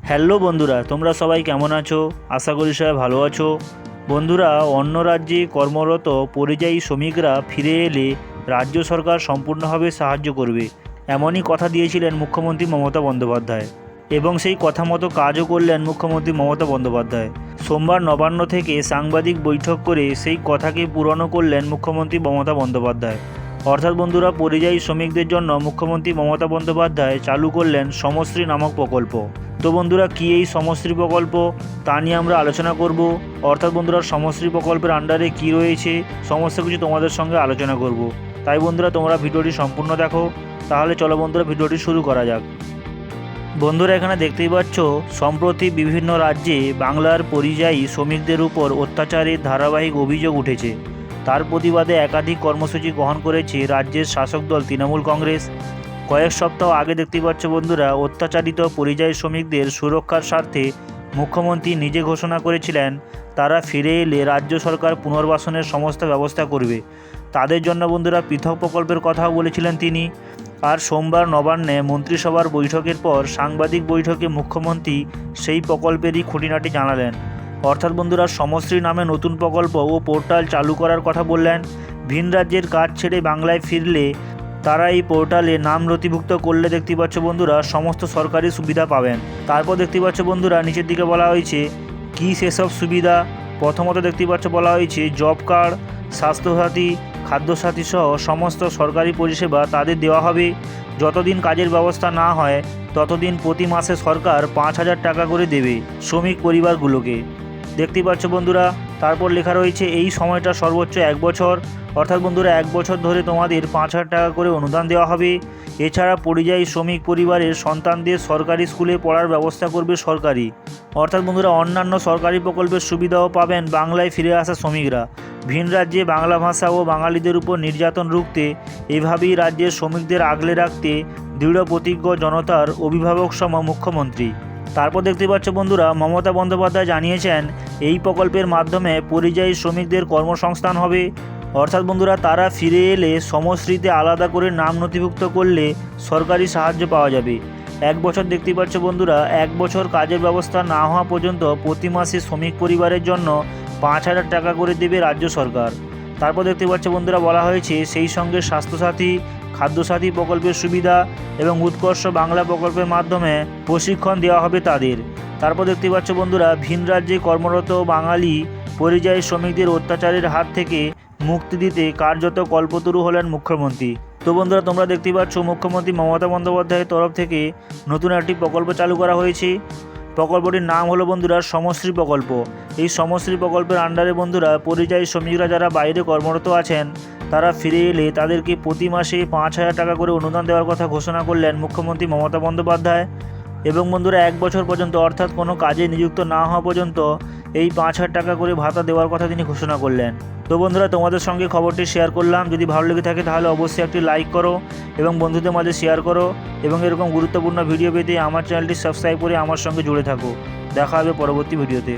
Hello বন্ধুরা, তোমরা সবাই কেমন আছো? আশা করি সবাই ভালো আছো। বন্ধুরা, অন্য রাজ্যে কর্মরত পরিযায়ী শ্রমিকরা ফিরে এলে রাজ্য সরকার সম্পূর্ণভাবে সাহায্য করবে, এমনই কথা দিয়েছিলেন মুখ্যমন্ত্রী মমতা বন্দ্যোপাধ্যায় এবং সেই কথা মতো কাজও করলেন মুখ্যমন্ত্রী মমতা বন্দ্যোপাধ্যায়। সোমবার নবান্ন থেকে সাংবাদিক বৈঠক করে সেই কথাকে পূরণও করলেন মুখ্যমন্ত্রী মমতা বন্দ্যোপাধ্যায়। অর্থাৎ বন্ধুরা, পরিযায়ী শ্রমিকদের জন্য মুখ্যমন্ত্রী মমতা বন্দ্যোপাধ্যায় চালু করলেন সমশ্রী নামক প্রকল্প। তো বন্ধুরা, কী এই সমশ্রী প্রকল্প, তা নিয়ে আমরা আলোচনা করব। অর্থাৎ বন্ধুরা, সমশ্রী প্রকল্পের আন্ডারে কী রয়েছে সমস্ত কিছু তোমাদের সঙ্গে আলোচনা করব। তাই বন্ধুরা, তোমরা ভিডিওটি সম্পূর্ণ দেখো। তাহলে চলো বন্ধুরা, ভিডিওটি শুরু করা যাক। বন্ধুরা, এখানে দেখতেই পাচ্ছ, সম্প্রতি বিভিন্ন রাজ্যে বাংলার পরিযায়ী শ্রমিকদের উপর অত্যাচারের ধারাবাহিক অভিযোগ উঠেছে। তার প্রতিবাদে একাধিক কর্মসূচি গ্রহণ করেছে রাজ্যের শাসক দল তৃণমূল কংগ্রেস। কয়েক সপ্তাহ আগে দেখতেই পাচ্ছ বন্ধুরা, অত্যাচারিত পরিযায়ী শ্রমিকদের সুরক্ষার স্বার্থে মুখ্যমন্ত্রী নিজে ঘোষণা করেছিলেন তারা ফিরে এলে রাজ্য সরকার পুনর্বাসনের সমস্ত ব্যবস্থা করবে। তাদের জন্য বন্ধুরা পৃথক প্রকল্পের কথাও বলেছিলেন তিনি। আর সোমবার নবান্নে মন্ত্রিসভার বৈঠকের পর সাংবাদিক বৈঠকে মুখ্যমন্ত্রী সেই প্রকল্পেরই খুঁটিনাটি জানালেন। অর্থাৎ বন্ধুরা, সমশ্রী নামে নতুন প্রকল্প ও পোর্টাল চালু করার কথা বললেন। ভিন রাজ্যের কাজ ছেড়ে বাংলায় ফিরলে তারা এই পোর্টালে নাম নথিভুক্ত করলে দেখতে পাচ্ছ বন্ধুরা সমস্ত সরকারি সুবিধা পাবেন। তারপর দেখতে পাচ্ছ বন্ধুরা, নিচের দিকে বলা হয়েছে কী সেসব সুবিধা। প্রথমত দেখতে পাচ্ছ বলা হয়েছে জব কার্ড, স্বাস্থ্যসাথী, খাদ্যসাথী সহ সমস্ত সরকারি পরিষেবা তাদের দেওয়া হবে। যতদিন কাজের ব্যবস্থা না হয় ততদিন প্রতি মাসে সরকার 5,000 টাকা করে দেবে শ্রমিক পরিবারগুলোকে। দেখতে পাচ্ছ বন্ধুরা, তারপর লেখা রয়েছে এই সময়টা সর্বোচ্চ 1 বছর। অর্থাৎ বন্ধুরা, 1 বছর ধরে তোমাদের 5,000 টাকা করে অনুদান দেওয়া হবে। এছাড়া পরিযায়ী শ্রমিক পরিবারের সন্তানদের সরকারি স্কুলে পড়ার ব্যবস্থা করবে সরকারি। অর্থাৎ বন্ধুরা, অন্যান্য সরকারি প্রকল্পের সুবিধাও পাবেন বাংলায় ফিরে আসা শ্রমিকরা। ভিন রাজ্যে বাংলা ভাষা ও বাঙালিদের উপর নির্যাতন রুখতে এভাবেই রাজ্যের শ্রমিকদের আগলে রাখতে দৃঢ় প্রতিজ্ঞ জনতার অভিভাবক সম মুখ্যমন্ত্রী। তারপর দেখতে পাচ্ছ বন্ধুরা, মমতা বন্দ্যোপাধ্যায় জানিয়েছেন এই প্রকল্পের মাধ্যমে পরিযায়ী শ্রমিকদের কর্মসংস্থান হবে। অর্থাৎ বন্ধুরা, তারা ফিরে এলে সমশ্রীতে আলাদা করে নাম নথিভুক্ত করলে সরকারি সাহায্য পাওয়া যাবে। 1 বছর দেখতে পাচ্ছ বন্ধুরা, 1 বছর কাজের ব্যবস্থা না হওয়া পর্যন্ত প্রতি মাসে শ্রমিক পরিবারের জন্য 5,000 টাকা করে দেবে রাজ্য সরকার। তারপর দেখতে পাচ্ছ বন্ধুরা, বলা হয়েছে সেই সঙ্গে স্বাস্থ্যসাথী, খাদ্যসাথী প্রকল্পের সুবিধা এবং উৎকর্ষ বাংলা প্রকল্পের মাধ্যমে প্রশিক্ষণ দেওয়া হবে তাদের। তারপর দেখতে পাচ্ছ বন্ধুরা, ভিন রাজ্যে কর্মরত বাঙালি পরিযায়ী শ্রমিকদের অত্যাচারের হাত থেকে মুক্তি দিতে কার্যত কল্পতরু হলেন মুখ্যমন্ত্রী। তো বন্ধুরা, তোমরা দেখতে পাচ্ছ মুখ্যমন্ত্রী মমতা বন্দ্যোপাধ্যায়ের তরফ থেকে নতুন একটি প্রকল্প চালু করা হয়েছে। প্রকল্পটির নাম হলো বন্ধুরা সমশ্রী প্রকল্প। এই সমশ্রী প্রকল্পের আন্ডারে বন্ধুরা পরিযায়ী শ্রমিকরা যারা বাইরে কর্মরত আছেন তারা ফিরে এলে তাদেরকে প্রতি মাসে 5,000 টাকা করে অনুদান দেওয়ার কথা ঘোষণা করলেন মুখ্যমন্ত্রী মমতা বন্দ্যোপাধ্যায়। এবং বন্ধুরা, 1 বছর পর্যন্ত অর্থাৎ কোনো কাজে নিযুক্ত না হওয়া পর্যন্ত এই 5,000 টাকা করে ভাতা দেওয়ার কথা তিনি ঘোষণা করলেন। তো বন্ধুরা, তোমাদের সঙ্গে খবরটি শেয়ার করলাম। যদি ভালো লেগে থাকে তাহলে অবশ্যই একটি লাইক করো এবং বন্ধুদের মাঝে শেয়ার করো এবং এরকম গুরুত্বপূর্ণ ভিডিও পেতে আমার চ্যানেলটি সাবস্ক্রাইব করে আমার সঙ্গে জুড়ে থাকো। দেখা হবে পরবর্তী ভিডিওতে।